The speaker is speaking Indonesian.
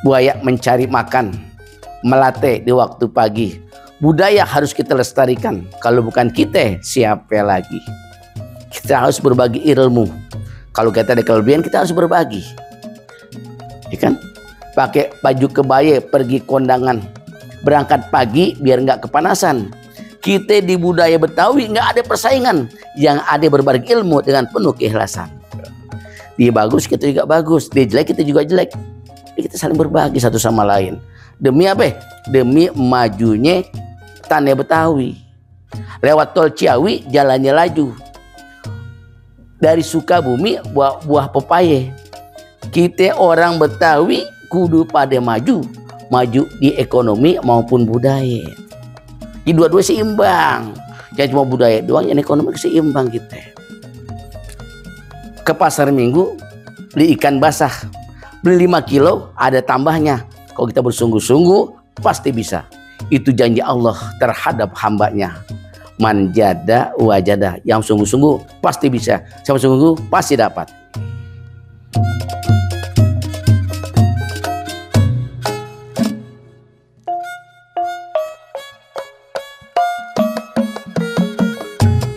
Buaya mencari makan, melate di waktu pagi. Budaya harus kita lestarikan. Kalau bukan kita, siapa lagi? Kita harus berbagi ilmu. Kalau kita ada kelebihan, kita harus berbagi. Ya kan? Pakai baju kebaya, pergi kondangan. Berangkat pagi biar nggak kepanasan. Kita di budaya Betawi nggak ada persaingan. Yang ada berbagi ilmu dengan penuh keikhlasan. Dia bagus, kita juga bagus. Dia jelek, kita juga jelek. Kita saling berbagi satu sama lain. Demi apa? Demi majunya tanah Betawi. Lewat tol Ciawi jalannya laju. Dari Sukabumi buah pepaya. Kita orang Betawi kudu pada maju. Maju di ekonomi maupun budaya. Di dua-dua seimbang. Jangan cuma budaya doang, yang ekonomi seimbang kita. Ke pasar minggu beli ikan basah. Beli 5 kilo ada tambahnya. Kalau kita bersungguh-sungguh pasti bisa. Itu janji Allah terhadap hambanya. Manjada wajada. Yang sungguh-sungguh pasti bisa. Siapa sungguh pasti dapat.